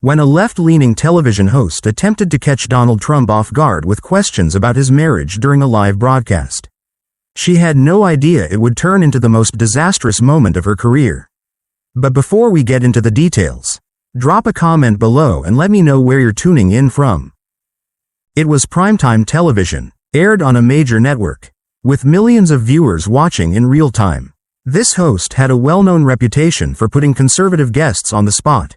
when a left-leaning television host attempted to catch Donald Trump off guard with questions about his marriage during a live broadcast. She had no idea it would turn into the most disastrous moment of her career. But before we get into the details, drop a comment below and let me know where you're tuning in from. It was primetime television, aired on a major network, with millions of viewers watching in real time. This host had a well-known reputation for putting conservative guests on the spot.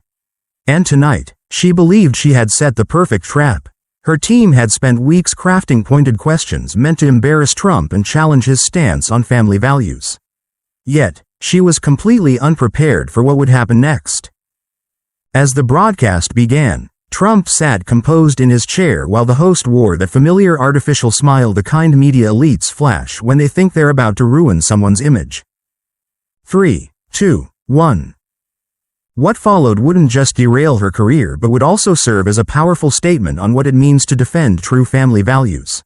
And tonight, she believed she had set the perfect trap. Her team had spent weeks crafting pointed questions meant to embarrass Trump and challenge his stance on family values. Yet, she was completely unprepared for what would happen next. As the broadcast began, Trump sat composed in his chair while the host wore that familiar artificial smile the kind media elites flash when they think they're about to ruin someone's image. 3, 2, 1. What followed wouldn't just derail her career but would also serve as a powerful statement on what it means to defend true family values.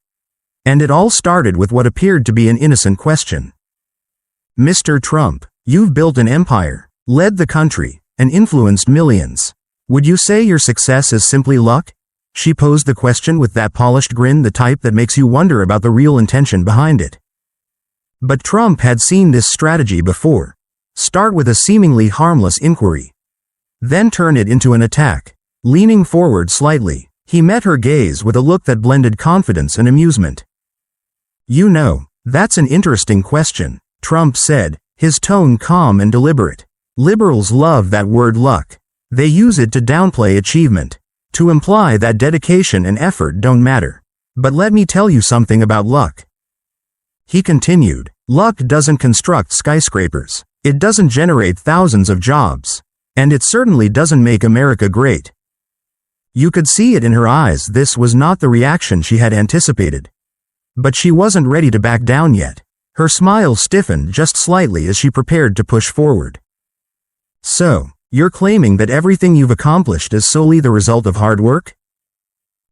And it all started with what appeared to be an innocent question. Mr. Trump, you've built an empire, led the country, and influenced millions. Would you say your success is simply luck? She posed the question with that polished grin, the type that makes you wonder about the real intention behind it. But Trump had seen this strategy before. Start with a seemingly harmless inquiry. Then turn it into an attack. Leaning forward slightly, he met her gaze with a look that blended confidence and amusement. You know, that's an interesting question, Trump said, his tone calm and deliberate. Liberals love that word luck. They use it to downplay achievement, to imply that dedication and effort don't matter. But let me tell you something about luck. He continued, luck doesn't construct skyscrapers. It doesn't generate thousands of jobs. And it certainly doesn't make America great. You could see it in her eyes. This was not the reaction she had anticipated. But she wasn't ready to back down yet. Her smile stiffened just slightly as she prepared to push forward. So, you're claiming that everything you've accomplished is solely the result of hard work?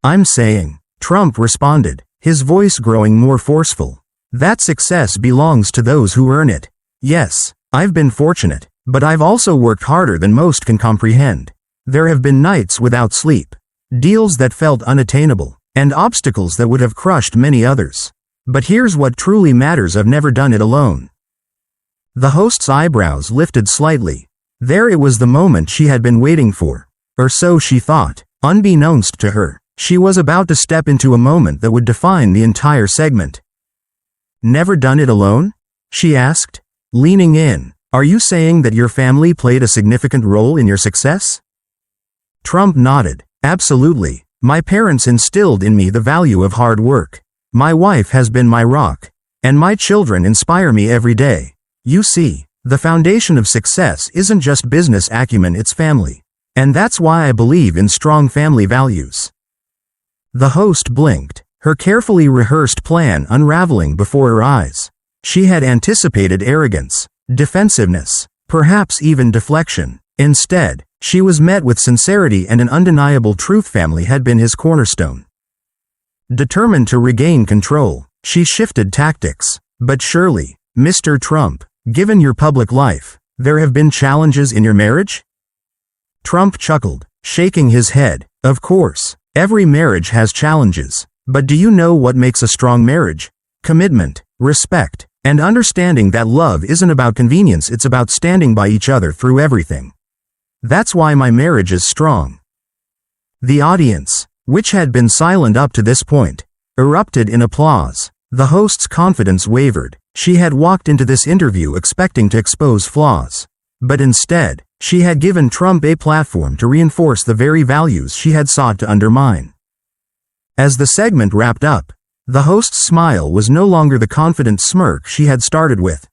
I'm saying, Trump responded, his voice growing more forceful, that success belongs to those who earn it. Yes, I've been fortunate, but I've also worked harder than most can comprehend. There have been nights without sleep, deals that felt unattainable, and obstacles that would have crushed many others. But here's what truly matters: I've never done it alone. The host's eyebrows lifted slightly. There it was, the moment she had been waiting for. Or so she thought. Unbeknownst to her, she was about to step into a moment that would define the entire segment. Never done it alone? She asked, leaning in. Are you saying that your family played a significant role in your success? Trump nodded. Absolutely. My parents instilled in me the value of hard work. My wife has been my rock. And my children inspire me every day. You see, the foundation of success isn't just business acumen, it's family. And that's why I believe in strong family values. The host blinked, her carefully rehearsed plan unraveling before her eyes. She had anticipated arrogance, defensiveness, perhaps even deflection. Instead, she was met with sincerity and an undeniable truth. Family had been his cornerstone. Determined to regain control, she shifted tactics. But surely, Mr. Trump, given your public life, there have been challenges in your marriage? Trump chuckled, shaking his head. Of course, every marriage has challenges. But do you know what makes a strong marriage? Commitment, respect, and understanding that love isn't about convenience, it's about standing by each other through everything. That's why my marriage is strong. The audience, which had been silent up to this point, erupted in applause. The host's confidence wavered. She had walked into this interview expecting to expose flaws. But instead, she had given Trump a platform to reinforce the very values she had sought to undermine. As the segment wrapped up, the host's smile was no longer the confident smirk she had started with.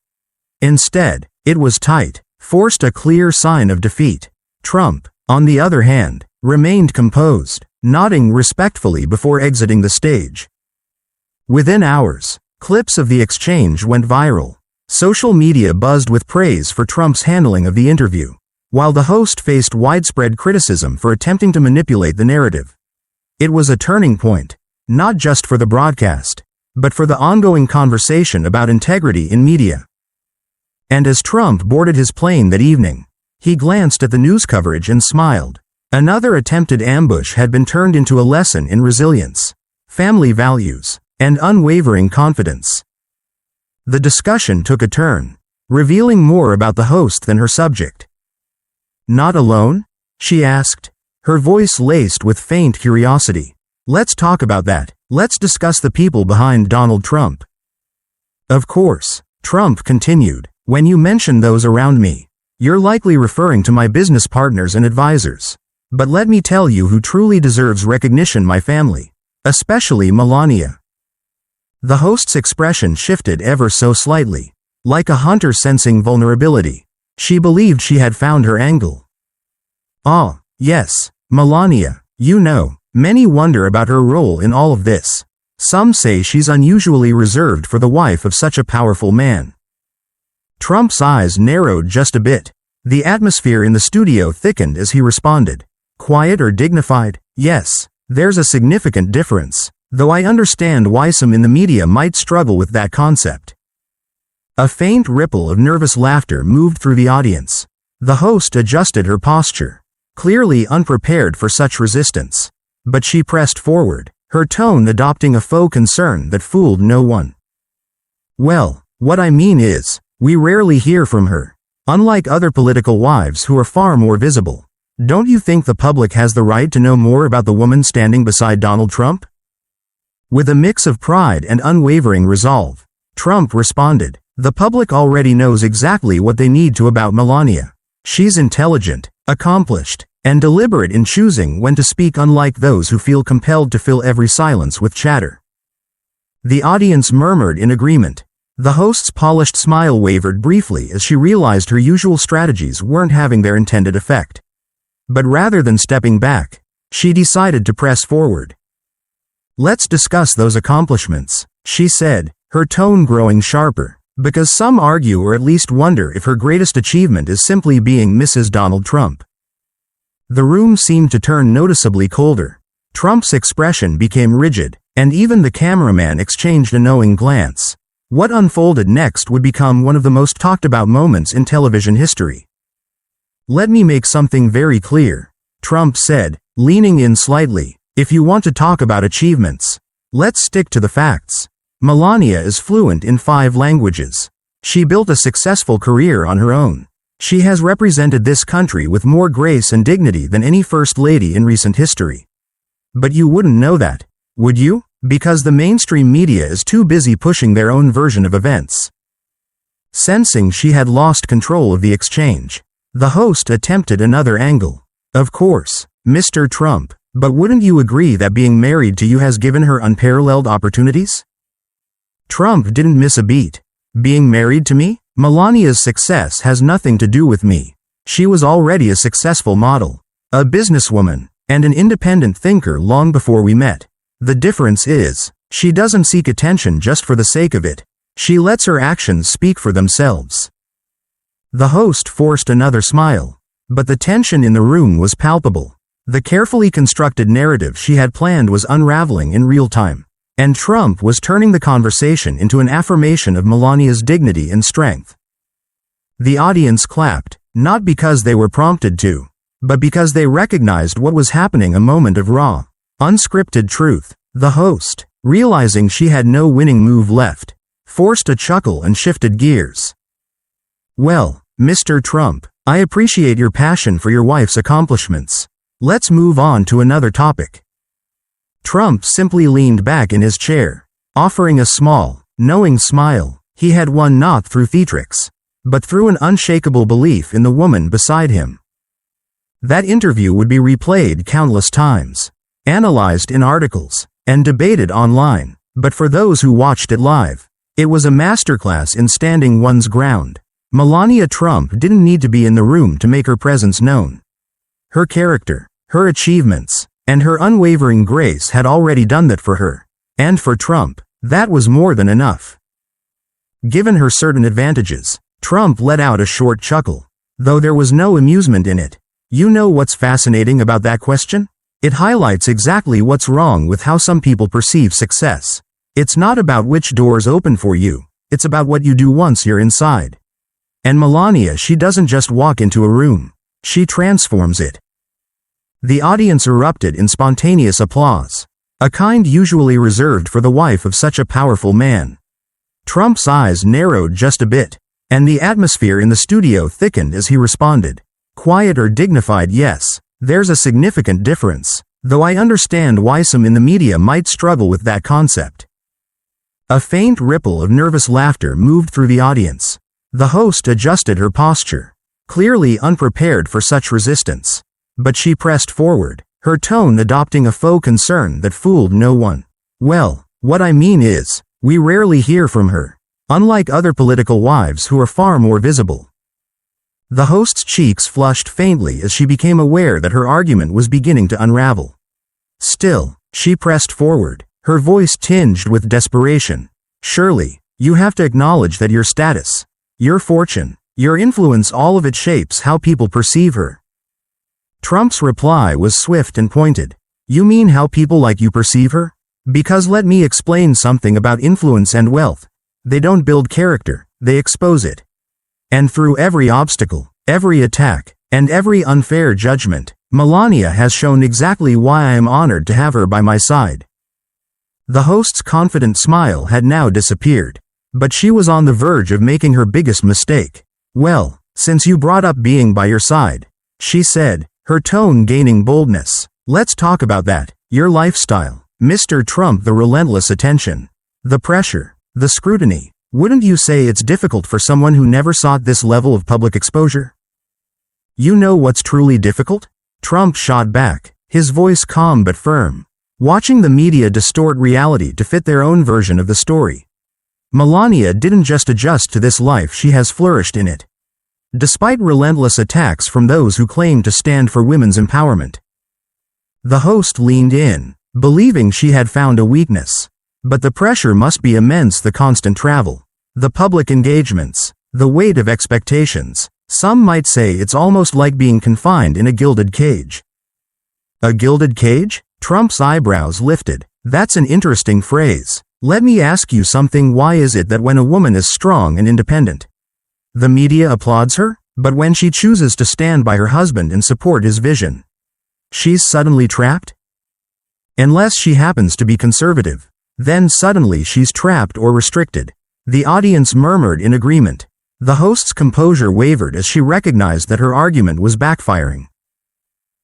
Instead, it was tight, forced, a clear sign of defeat. Trump, on the other hand, remained composed, nodding respectfully before exiting the stage. Within hours, clips of the exchange went viral. Social media buzzed with praise for Trump's handling of the interview, while the host faced widespread criticism for attempting to manipulate the narrative. It was a turning point, not just for the broadcast, but for the ongoing conversation about integrity in media. And as Trump boarded his plane that evening, he glanced at the news coverage and smiled. Another attempted ambush had been turned into a lesson in resilience, family values, and unwavering confidence. The discussion took a turn, revealing more about the host than her subject. "Not alone?" she asked, her voice laced with faint curiosity. "Let's talk about that. Let's discuss the people behind Donald Trump." "Of course," Trump continued. "When you mention those around me, you're likely referring to my business partners and advisors. But let me tell you who truly deserves recognition: my family. Especially Melania." The host's expression shifted ever so slightly, like a hunter sensing vulnerability. She believed she had found her angle. "Ah, yes, Melania. You know, many wonder about her role in all of this. Some say she's unusually reserved for the wife of such a powerful man." Trump's eyes narrowed just a bit. The atmosphere in the studio thickened as he responded. "Quiet or dignified? Yes, there's a significant difference, though I understand why some in the media might struggle with that concept." A faint ripple of nervous laughter moved through the audience. The host adjusted her posture, clearly unprepared for such resistance. But she pressed forward, her tone adopting a faux concern that fooled no one. "Well, what I mean is, we rarely hear from her. Unlike other political wives who are far more visible. Don't you think the public has the right to know more about the woman standing beside Donald Trump?" With a mix of pride and unwavering resolve, Trump responded, "The public already knows exactly what they need to about Melania. She's intelligent, accomplished, and deliberate in choosing when to speak, unlike those who feel compelled to fill every silence with chatter." The audience murmured in agreement. The host's polished smile wavered briefly as she realized her usual strategies weren't having their intended effect. But rather than stepping back, she decided to press forward. "Let's discuss those accomplishments," she said, her tone growing sharper, because some argue or at least wonder if her greatest achievement is simply being Mrs. Donald Trump. The room seemed to turn noticeably colder. Trump's expression became rigid, and even the cameraman exchanged a knowing glance. What unfolded next would become one of the most talked about moments in television history. "Let me make something very clear," Trump said, leaning in slightly. "If you want to talk about achievements, let's stick to the facts. Melania is fluent in 5 languages. She built a successful career on her own. She has represented this country with more grace and dignity than any first lady in recent history. But you wouldn't know that, would you? Because the mainstream media is too busy pushing their own version of events." Sensing she had lost control of the exchange, the host attempted another angle. "Of course, Mr. Trump, but wouldn't you agree that being married to you has given her unparalleled opportunities?" Trump didn't miss a beat. "Being married to me? Melania's success has nothing to do with me. She was already a successful model, a businesswoman, and an independent thinker long before we met. The difference is, she doesn't seek attention just for the sake of it. She lets her actions speak for themselves." The host forced another smile, but the tension in the room was palpable. The carefully constructed narrative she had planned was unraveling in real time, and Trump was turning the conversation into an affirmation of Melania's dignity and strength. The audience clapped, not because they were prompted to, but because they recognized what was happening: a moment of raw, unscripted truth. The host, realizing she had no winning move left, forced a chuckle and shifted gears. "Well, Mr. Trump, I appreciate your passion for your wife's accomplishments. Let's move on to another topic." Trump simply leaned back in his chair, offering a small, knowing smile. He had won not through theatrics, but through an unshakable belief in the woman beside him. That interview would be replayed countless times, analyzed in articles, and debated online, but for those who watched it live, it was a masterclass in standing one's ground. Melania Trump didn't need to be in the room to make her presence known. Her character, her achievements, and her unwavering grace had already done that for her. And for Trump, that was more than enough. Given her certain advantages, Trump let out a short chuckle, though there was no amusement in it. "You know what's fascinating about that question? It highlights exactly what's wrong with how some people perceive success. It's not about which doors open for you, it's about what you do once you're inside. And Melania, she doesn't just walk into a room, she transforms it." The audience erupted in spontaneous applause, a kind usually reserved for the wife of such a powerful man. Trump's eyes narrowed just a bit, and the atmosphere in the studio thickened as he responded. Quiet or dignified, yes, there's a significant difference, though I understand why some in the media might struggle with that concept. A faint ripple of nervous laughter moved through the audience. The host adjusted her posture, clearly unprepared for such resistance. But she pressed forward, her tone adopting a faux concern that fooled no one. Well, what I mean is, we rarely hear from her, unlike other political wives who are far more visible. The host's cheeks flushed faintly as she became aware that her argument was beginning to unravel. Still, she pressed forward, her voice tinged with desperation. Surely, you have to acknowledge that your status, your fortune, your influence, all of it shapes how people perceive her. Trump's reply was swift and pointed. You mean how people like you perceive her? Because let me explain something about influence and wealth. They don't build character, they expose it. And through every obstacle, every attack, and every unfair judgment, Melania has shown exactly why I am honored to have her by my side. The host's confident smile had now disappeared, but she was on the verge of making her biggest mistake. Well, since you brought up being by your side, she said, her tone gaining boldness. Let's talk about that, your lifestyle, Mr. Trump, the relentless attention, the pressure, the scrutiny. Wouldn't you say it's difficult for someone who never sought this level of public exposure? You know what's truly difficult? Trump shot back, his voice calm but firm. Watching the media distort reality to fit their own version of the story. Melania didn't just adjust to this life, she has flourished in it. Despite relentless attacks from those who claim to stand for women's empowerment. The host leaned in, believing she had found a weakness. But the pressure must be immense, the constant travel, the public engagements, the weight of expectations. Some might say it's almost like being confined in a gilded cage. A gilded cage? Trump's eyebrows lifted. That's an interesting phrase. Let me ask you something. Why is it that when a woman is strong and independent, the media applauds her, but when she chooses to stand by her husband and support his vision, she's suddenly trapped? Unless she happens to be conservative, then suddenly she's trapped or restricted. The audience murmured in agreement. The host's composure wavered as she recognized that her argument was backfiring.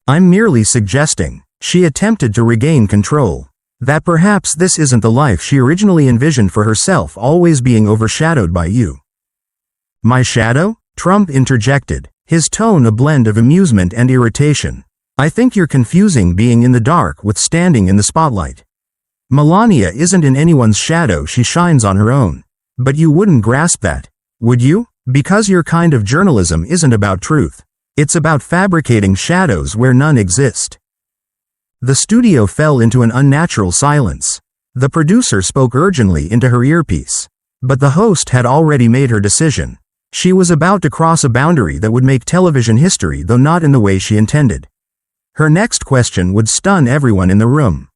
I'm merely suggesting, she attempted to regain control, that perhaps this isn't the life she originally envisioned for herself, always being overshadowed by you. My shadow? Trump interjected, his tone a blend of amusement and irritation. I think you're confusing being in the dark with standing in the spotlight. Melania isn't in anyone's shadow, she shines on her own. But you wouldn't grasp that, would you? Because your kind of journalism isn't about truth. It's about fabricating shadows where none exist. The studio fell into an unnatural silence. The producer spoke urgently into her earpiece. But the host had already made her decision. She was about to cross a boundary that would make television history, though not in the way she intended. Her next question would stun everyone in the room.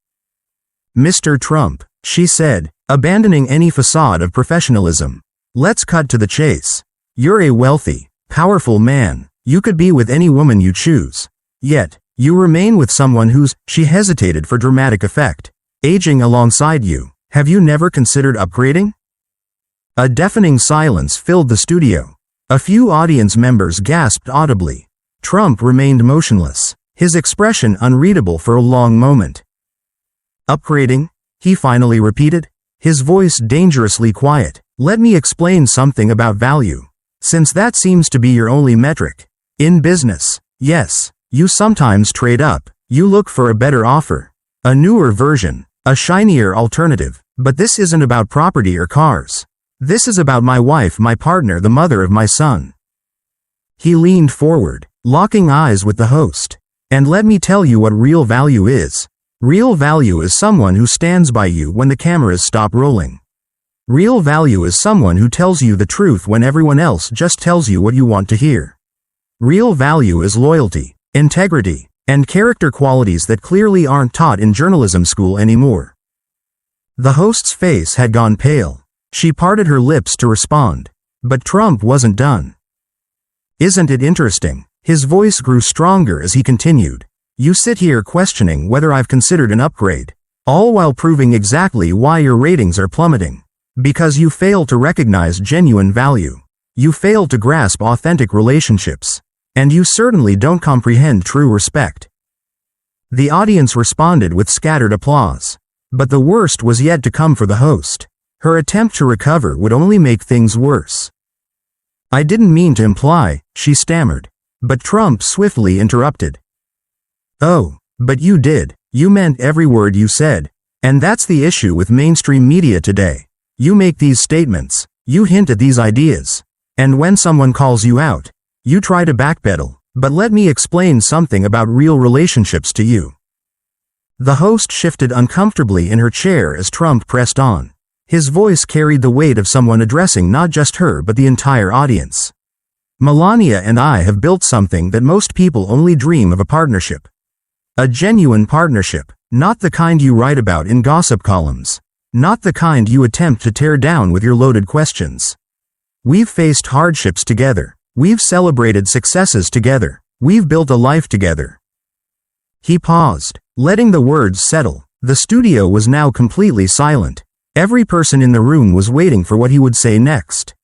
Mr. Trump, she said, abandoning any facade of professionalism. Let's cut to the chase. You're a wealthy, powerful man. You could be with any woman you choose. Yet, you remain with someone who's, she hesitated for dramatic effect, aging alongside you. Have you never considered upgrading? A deafening silence filled the studio. A few audience members gasped audibly. Trump remained motionless, his expression unreadable for a long moment. Upgrading? He finally repeated, his voice dangerously quiet. Let me explain something about value. Since that seems to be your only metric. In business, yes, you sometimes trade up. You look for a better offer, a newer version, a shinier alternative. But this isn't about property or cars. This is about my wife, my partner, the mother of my son. He leaned forward, locking eyes with the host. And let me tell you what real value is. Real value is someone who stands by you when the cameras stop rolling. Real value is someone who tells you the truth when everyone else just tells you what you want to hear. Real value is loyalty, integrity, and character, qualities that clearly aren't taught in journalism school anymore. The host's face had gone pale. She parted her lips to respond. But Trump wasn't done. Isn't it interesting? His voice grew stronger as he continued. You sit here questioning whether I've considered an upgrade, all while proving exactly why your ratings are plummeting. Because you fail to recognize genuine value. You fail to grasp authentic relationships. And you certainly don't comprehend true respect. The audience responded with scattered applause. But the worst was yet to come for the host. Her attempt to recover would only make things worse. I didn't mean to imply, she stammered. But Trump swiftly interrupted. Oh, but you did. You meant every word you said. And that's the issue with mainstream media today. You make these statements. You hint at these ideas. And when someone calls you out, you try to backpedal. But let me explain something about real relationships to you. The host shifted uncomfortably in her chair as Trump pressed on. His voice carried the weight of someone addressing not just her but the entire audience. Melania and I have built something that most people only dream of: a partnership. A genuine partnership, not the kind you write about in gossip columns. Not the kind you attempt to tear down with your loaded questions. We've faced hardships together. We've celebrated successes together. We've built a life together. He paused, letting the words settle. The studio was now completely silent. Every person in the room was waiting for what he would say next.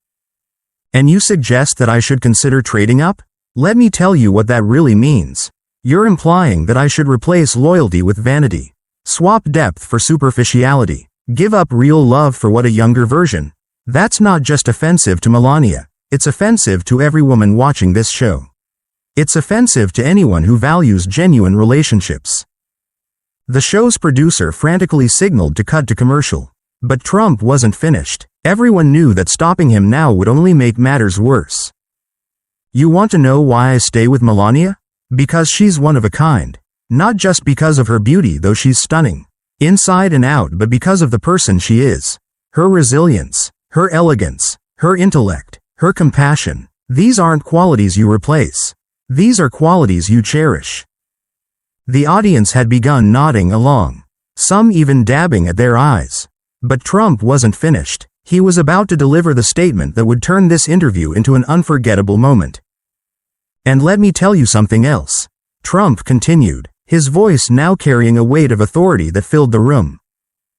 And you suggest that I should consider trading up? Let me tell you what that really means. You're implying that I should replace loyalty with vanity. Swap depth for superficiality. Give up real love for what? A younger version. That's not just offensive to Melania. It's offensive to every woman watching this show. It's offensive to anyone who values genuine relationships. The show's producer frantically signaled to cut to commercial. But Trump wasn't finished. Everyone knew that stopping him now would only make matters worse. You want to know why I stay with Melania? Because she's one of a kind. Not just because of her beauty, though she's stunning. Inside and out, but because of the person she is. Her resilience, her elegance, her intellect, her compassion. These aren't qualities you replace. These are qualities you cherish. The audience had begun nodding along, some even dabbing at their eyes. But Trump wasn't finished. He was about to deliver the statement that would turn this interview into an unforgettable moment. And let me tell you something else. Trump continued, his voice now carrying a weight of authority that filled the room.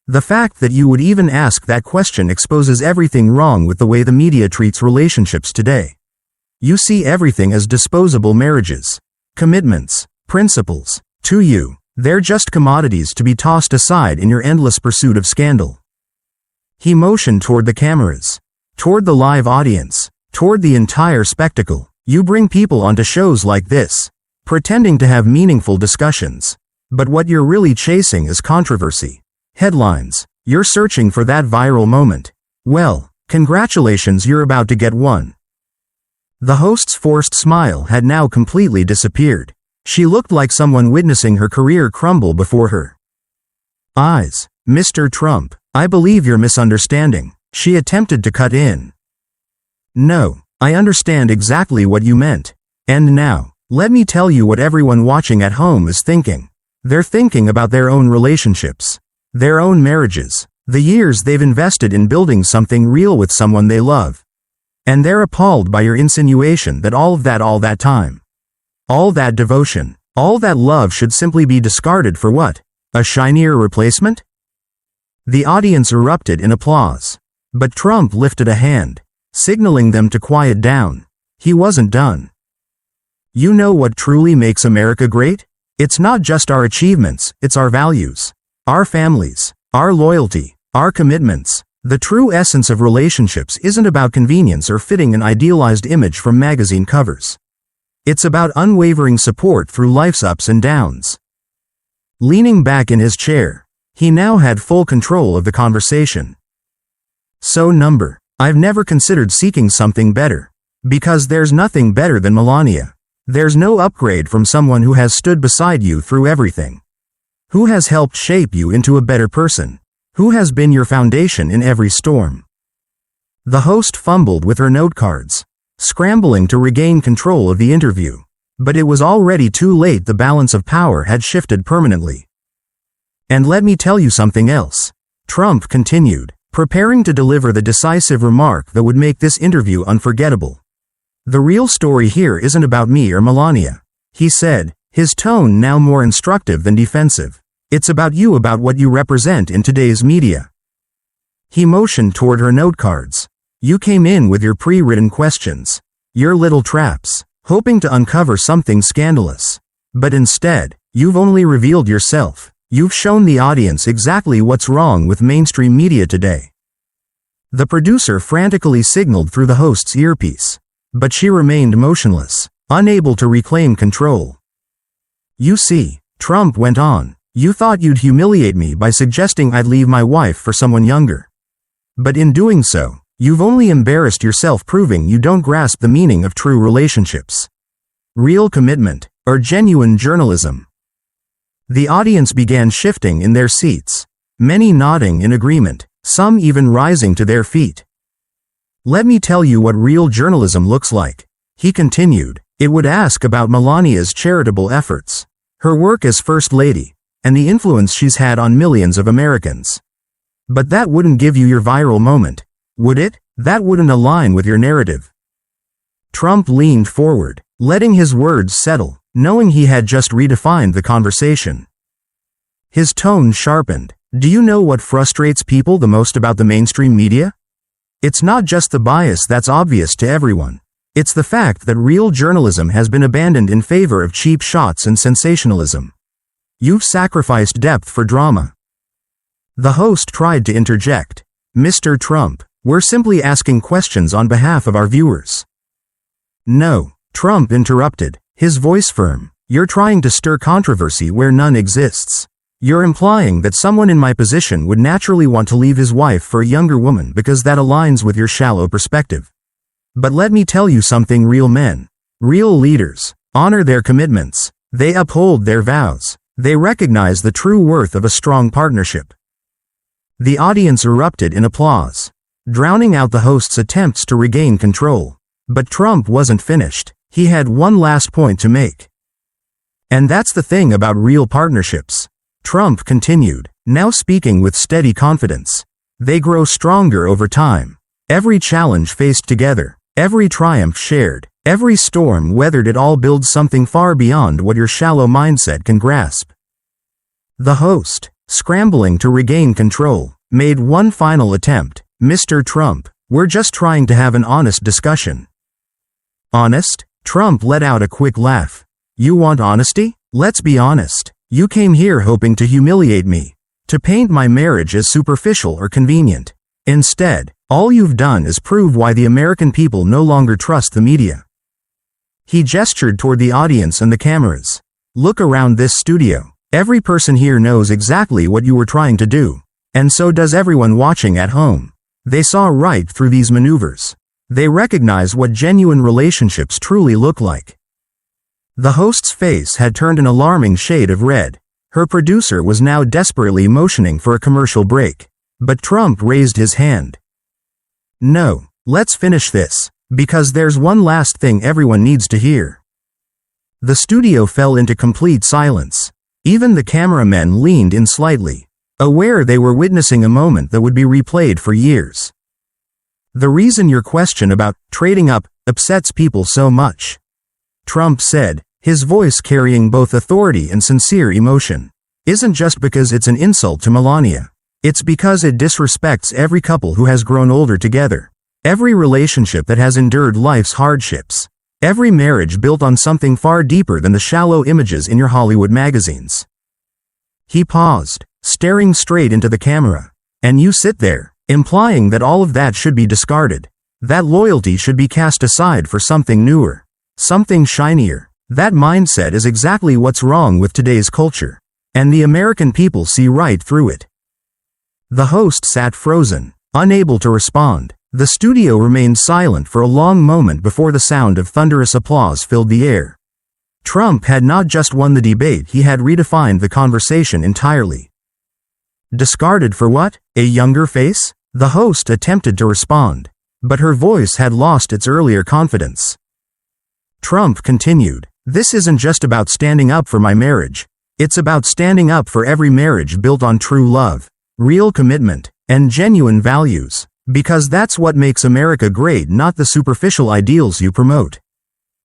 The fact that you would even ask that question exposes everything wrong with the way the media treats relationships today. You see everything as disposable marriages, commitments, principles. To you, they're just commodities to be tossed aside in your endless pursuit of scandal. He motioned toward the cameras, toward the live audience, toward the entire spectacle. You bring people onto shows like this, pretending to have meaningful discussions. But what you're really chasing is controversy. Headlines. You're searching for that viral moment. Well, congratulations, you're about to get one. The host's forced smile had now completely disappeared. She looked like someone witnessing her career crumble before her eyes. Mr. Trump, I believe you're misunderstanding. She attempted to cut in. No, I understand exactly what you meant. And now, let me tell you what everyone watching at home is thinking. They're thinking about their own relationships, their own marriages, the years they've invested in building something real with someone they love. And they're appalled by your insinuation that all that time, all that devotion, all that love should simply be discarded for what? A shinier replacement? The audience erupted in applause. But Trump lifted a hand, signaling them to quiet down. He wasn't done. You know what truly makes America great? It's not just our achievements, it's our values, our families, our loyalty, our commitments. The true essence of relationships isn't about convenience or fitting an idealized image from magazine covers. It's about unwavering support through life's ups and downs. Leaning back in his chair, he now had full control of the conversation. So I've never considered seeking something better. Because there's nothing better than Melania. There's no upgrade from someone who has stood beside you through everything. Who has helped shape you into a better person. Who has been your foundation in every storm. The host fumbled with her note cards, scrambling to regain control of the interview. But it was already too late. The balance of power had shifted permanently. And let me tell you something else. Trump continued, preparing to deliver the decisive remark that would make this interview unforgettable. The real story here isn't about me or Melania, he said, his tone now more instructive than defensive. It's about you, about what you represent in today's media. He motioned toward her note cards. You came in with your pre-written questions, your little traps, hoping to uncover something scandalous. But instead, you've only revealed yourself. You've shown the audience exactly what's wrong with mainstream media today. The producer frantically signaled through the host's earpiece. But she remained motionless, unable to reclaim control. You see, Trump went on, you thought you'd humiliate me by suggesting I'd leave my wife for someone younger. But in doing so, you've only embarrassed yourself, proving you don't grasp the meaning of true relationships. Real commitment, or genuine journalism. The audience began shifting in their seats, many nodding in agreement, some even rising to their feet. Let me tell you what real journalism looks like, he continued. It would ask about Melania's charitable efforts, her work as First Lady, and the influence she's had on millions of Americans. But that wouldn't give you your viral moment, would it? That wouldn't align with your narrative. Trump leaned forward, letting his words settle, knowing he had just redefined the conversation. His tone sharpened. Do you know what frustrates people the most about the mainstream media? It's not just the bias that's obvious to everyone. It's the fact that real journalism has been abandoned in favor of cheap shots and sensationalism. You've sacrificed depth for drama. The host tried to interject. Mr. Trump, we're simply asking questions on behalf of our viewers. No, Trump interrupted, his voice firm. You're trying to stir controversy where none exists. You're implying that someone in my position would naturally want to leave his wife for a younger woman because that aligns with your shallow perspective. But let me tell you something, real men, real leaders, honor their commitments. They uphold their vows. They recognize the true worth of a strong partnership. The audience erupted in applause, drowning out the host's attempts to regain control. But Trump wasn't finished. He had one last point to make. And that's the thing about real partnerships. Trump continued, now speaking with steady confidence. They grow stronger over time. Every challenge faced together, every triumph shared, every storm weathered, it all builds something far beyond what your shallow mindset can grasp. The host, scrambling to regain control, made one final attempt. Mr. Trump, we're just trying to have an honest discussion. Honest? Trump let out a quick laugh. You want honesty? Let's be honest. You came here hoping to humiliate me, to paint my marriage as superficial or convenient. Instead, all you've done is prove why the American people no longer trust the media. He gestured toward the audience and the cameras. Look around this studio. Every person here knows exactly what you were trying to do, and so does everyone watching at home. They saw right through these maneuvers. They recognize what genuine relationships truly look like. The host's face had turned an alarming shade of red. Her producer was now desperately motioning for a commercial break. But Trump raised his hand. No, let's finish this, because there's one last thing everyone needs to hear. The studio fell into complete silence. Even the cameramen leaned in slightly, aware they were witnessing a moment that would be replayed for years. The reason your question about trading up upsets people so much, Trump said, his voice carrying both authority and sincere emotion, isn't just because it's an insult to Melania. It's because it disrespects every couple who has grown older together, every relationship that has endured life's hardships, every marriage built on something far deeper than the shallow images in your Hollywood magazines. He paused, staring straight into the camera. And you sit there, implying that all of that should be discarded, that loyalty should be cast aside for something newer, something shinier. That mindset is exactly what's wrong with today's culture, and the American people see right through it. The host sat frozen, unable to respond. The studio remained silent for a long moment before the sound of thunderous applause filled the air. Trump had not just won the debate, he had redefined the conversation entirely. Discarded for what? A younger face? The host attempted to respond, but her voice had lost its earlier confidence. Trump continued, this isn't just about standing up for my marriage. It's about standing up for every marriage built on true love, real commitment, and genuine values. Because that's what makes America great, not the superficial ideals you promote,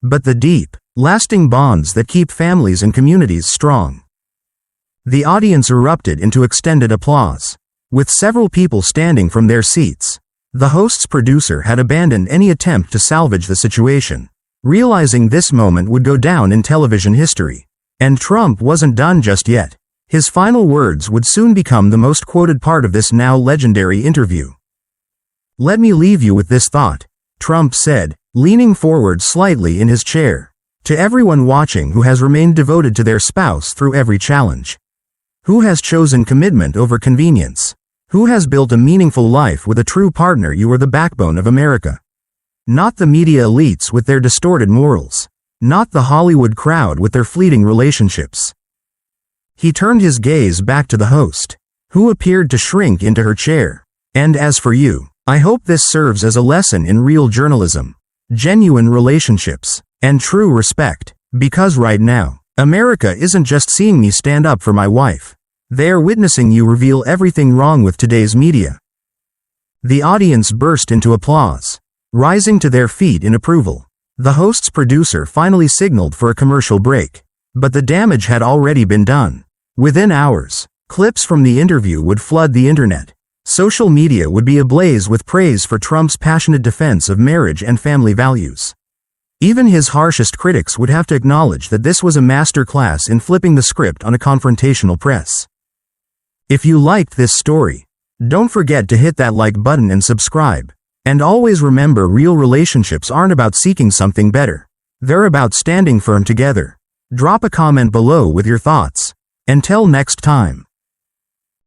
but the deep, lasting bonds that keep families and communities strong. The audience erupted into extended applause, with several people standing from their seats. The host's producer had abandoned any attempt to salvage the situation, realizing this moment would go down in television history. And Trump wasn't done just yet. His final words would soon become the most quoted part of this now legendary interview. "Let me leave you with this thought," Trump said, leaning forward slightly in his chair. "To everyone watching who has remained devoted to their spouse through every challenge. Who has chosen commitment over convenience. Who has built a meaningful life with a true partner, you are the backbone of America. Not the media elites with their distorted morals. Not the Hollywood crowd with their fleeting relationships." He turned his gaze back to the host, who appeared to shrink into her chair. "And as for you, I hope this serves as a lesson in real journalism, genuine relationships, and true respect. Because right now, America isn't just seeing me stand up for my wife. They are witnessing you reveal everything wrong with today's media." The audience burst into applause, rising to their feet in approval. The host's producer finally signaled for a commercial break, but the damage had already been done. Within hours, clips from the interview would flood the internet. Social media would be ablaze with praise for Trump's passionate defense of marriage and family values. Even his harshest critics would have to acknowledge that this was a masterclass in flipping the script on a confrontational press. If you liked this story, don't forget to hit that like button and subscribe. And always remember, real relationships aren't about seeking something better. They're about standing firm together. Drop a comment below with your thoughts. Until next time.